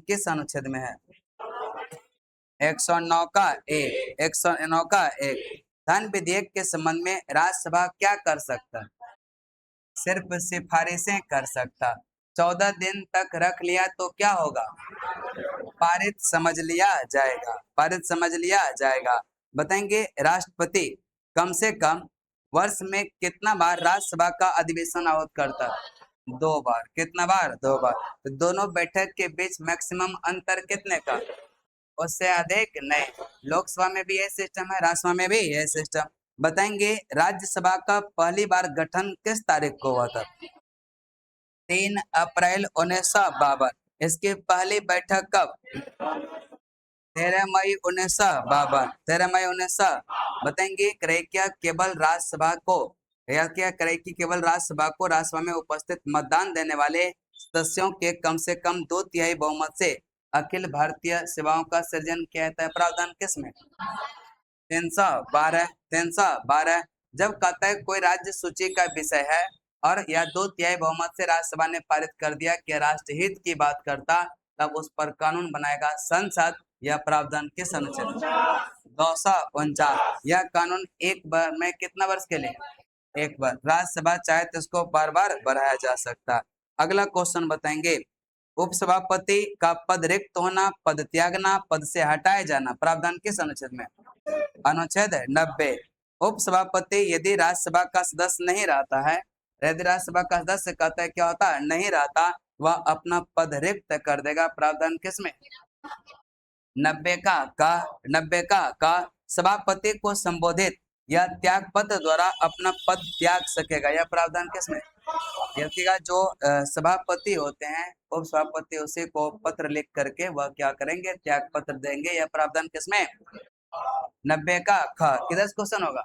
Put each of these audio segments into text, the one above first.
किस अनुच्छेद में है? 109 का एक, 109 का एक। धन विधेयक के संबंध में राज्यसभा क्या कर सकता है? सिर्फ सिफारिशें कर सकता। 14 दिन तक रख लिया तो क्या होगा? पारित समझ लिया जाएगा, पारित समझ लिया जाएगा। बताएंगे राष्ट्रपति कम से कम वर्ष में कितना बार राज्यसभा का अधिवेशन आहूत करता है? 2 बार। कितना बार? 2 बार। तो दोनों बैठक के बीच मैक्सिमम अंतर कितने का? उससे अधिक नहीं। लोकसभा में भी यह सिस्टम है, राज्यसभा में भी यह सिस्टम। बताएंगे राज्यसभा का पहली बार गठन किस तारीख को हुआ था? 3 अप्रैल 1952। इसकी पहली बैठक कब? 13 मई 1952। 13 मई 1900। बताएंगे क्रैकिया केवल राज्यसभा को, या क्या क्रैकी केवल राज्यसभा को राज्यसभा में उपस्थित मतदान देने वाले सदस्यों के कम से कम 2/3 बहुमत से अखिल भारतीय सेवाओं का सृजन किया जाता है। प्रावधान किसमें? 312। 312। जब कहता है कोई राज्य सूची का विषय है और या 2/3 बहुमत से राज्यसभा ने पारित कर दिया कि राष्ट्रहित की बात करता, तब उस पर कानून बनाएगा संसद। यह प्रावधान किस अनुच्छेद? 249। यह कानून एक बार में कितना वर्ष के लिए? एक बार। राज्यसभा चाहे तो इसको बार बार बढ़ाया जा सकता। अगला क्वेश्चन बताएंगे उपसभापति का पद रिक्त होना, पद त्यागना, पद से हटाए जाना, प्रावधान किस अनुच्छेद में? अनुच्छेद 90। उपसभापति यदि राज्यसभा का सदस्य नहीं रहता है, यदि राज्यसभा का सदस्य कहता है क्या होता है? नहीं रहता, वह अपना पद रिक्त कर देगा। प्रावधान किसमें? 90 का 90 का सभापति को संबोधित या त्याग पत्र द्वारा अपना पद त्याग सकेगा। यह प्रावधान किसमें? देखिएगा जो सभापति होते हैं, उप सभापति उसी को पत्र लिख करके वह क्या करेंगे? त्याग पत्र देंगे। यह प्रावधान किसमें? 90 का ख। किधर से क्वेश्चन होगा?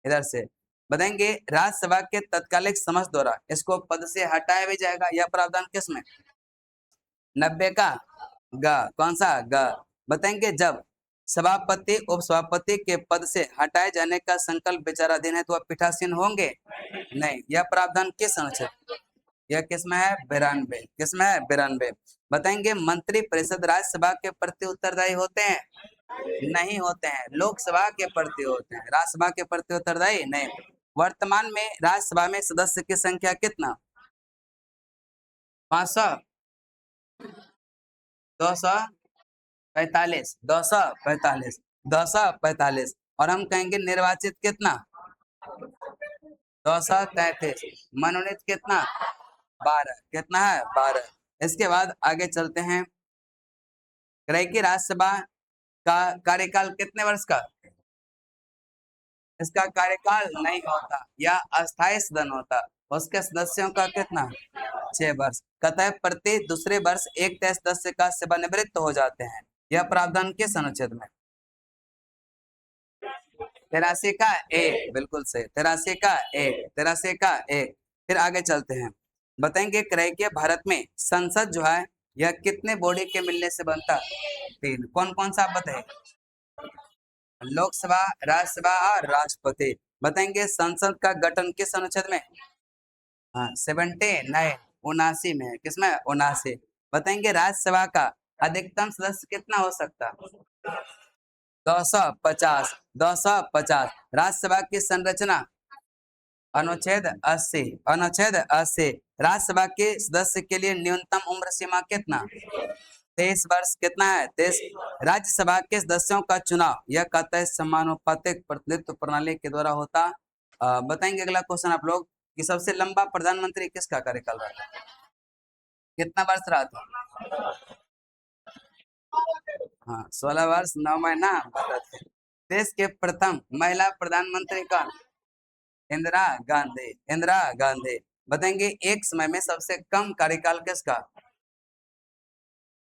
इधर से। बताएंगे राज्यसभा के तत्कालिक समस्त द्वारा इसको पद से हटाया भी जाएगा। यह प्रावधान किसमें? 90 का ग। कौन सा? ग। बताएंगे जब सभापति उप सभापति के पद से हटाए जाने का संकल्प विचाराधीन है तो वह पीठासीन होंगे? नहीं। यह प्रावधान किस अनुच्छेद? यह किसमें है? 92। किसमें है? 92। बताएंगे मंत्री परिषद राज्यसभा के प्रति उत्तरदायी होते हैं? नहीं होते हैं। लोकसभा के प्रति होते हैं, राज्यसभा के प्रति उत्तरदायी नहीं। वर्तमान में राज्यसभा में सदस्य की संख्या कितना? 500, 245, 245, 245। और हम कहेंगे निर्वाचित कितना? 233। मनोनीत कितना? 12। कितना है? 12। इसके बाद आगे चलते हैं। क्रैकी राज्यसभा का कार्यकाल कितने वर्ष का? इसका कार्यकाल नहीं होता, यह अस्थायी सदन होता। उसके सदस्यों का कितना? 6 वर्ष। कतः प्रति दूसरे वर्ष एक तय सदस्य का सेवानिवृत्त हो जाते हैं। यह प्रावधान किस अनुच्छेद में? 83 का एक। बिल्कुल सही। 83 का एक। 83 का एक। फिर आगे चलते हैं। बताएंगे क्रैकी भारत में संसद जो है यह कितने बॉडी के मिलने से बनता? 3। कौन कौन सा बताए? लोकसभा, राज्यसभा और राष्ट्रपति। बताएंगे संसद का गठन किस अनुच्छेद में? हाँ 79, 79 में। किसमें? 79। बताएंगे राज्यसभा का अधिकतम सदस्य कितना हो सकता? 250। 250। राज्यसभा की संरचना? अनुच्छेद 80। अनुच्छेद 80। राज्यसभा के सदस्य के लिए न्यूनतम उम्र सीमा कितना? 23 वर्ष। कितना है? 23। राज्यसभा के सदस्यों का चुनाव यह कहता है समानुपातिक प्रतिनिधित्व प्रणाली के द्वारा होता। बताएंगे अगला क्वेश्चन आप लोग कि सबसे लंबा प्रधानमंत्री किसका कार्यकाल रहा? कितना वर्ष रहा था? हाँ 16 वर्ष 9 महीना। देश के प्रथम महिला प्रधानमंत्री कौन? इंदिरा गांधी। इंदिरा गांधी। बताएंगे एक समय में सबसे कम कार्यकाल किसका?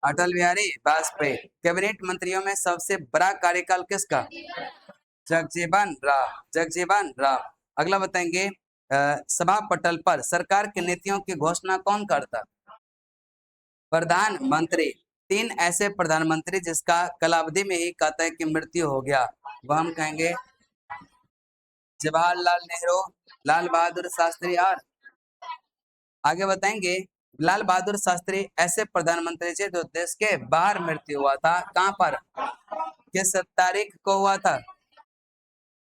अटल बिहारी वाजपेयी। कैबिनेट मंत्रियों में सबसे बड़ा कार्यकाल किसका? जगजीवन राम। जगजीवन राम। अगला बताएंगे सभा पटल पर सरकार की नीतियों की घोषणा कौन करता? प्रधानमंत्री। 3 ऐसे प्रधानमंत्री जिसका कालावधि में ही कहता है कि मृत्यु हो गया, वह हम कहेंगे जवाहरलाल नेहरू, लाल बहादुर शास्त्री। और आगे बताएंगे लाल बहादुर शास्त्री ऐसे प्रधानमंत्री थे जो देश के बाहर मृत्यु हुआ था, कहां पर, किस तारीख को हुआ था?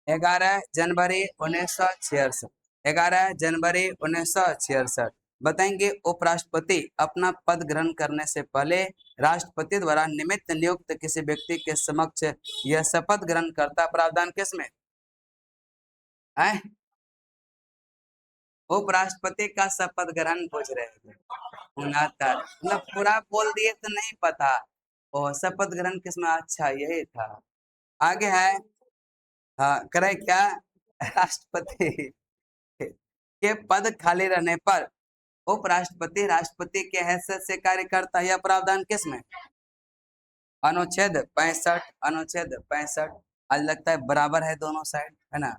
11 जनवरी 1966। 11 जनवरी 1966। बताएंगे उपराष्ट्रपति अपना पद ग्रहण करने से पहले राष्ट्रपति द्वारा नियुक्त किसी व्यक्ति के समक्ष यह शपथ ग्रहण करता प्रावधान किसमें है? उपराष्ट्रपति का शपथ ग्रहण पूछ रहे थे। 69, मतलब पूरा बोल दिए तो नहीं पता। ओ शपथ ग्रहण किसमें, अच्छा यही था। आगे है, हाँ करे क्या, राष्ट्रपति के पद खाली रहने पर उपराष्ट्रपति राष्ट्रपति के हैसियत से कार्य करता है, यह प्रावधान किसमें? अनुच्छेद 65। अनुच्छेद 65। आज लगता है बराबर है दोनों साइड, है ना?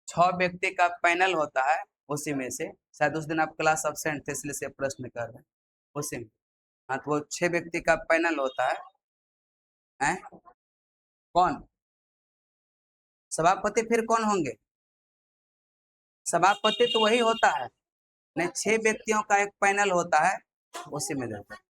6 व्यक्ति का पैनल होता है, उसी में से शायद उस दिन आप क्लास अब्सेंट थे इसलिए से प्रश्न कर रहे हैं उसी में। हाँ तो वो 6 व्यक्ति का पैनल होता है, हैं? कौन सभापति, फिर कौन होंगे? सभापति तो वही होता है, नहीं 6 व्यक्तियों का एक पैनल होता है, उसी में रहता है।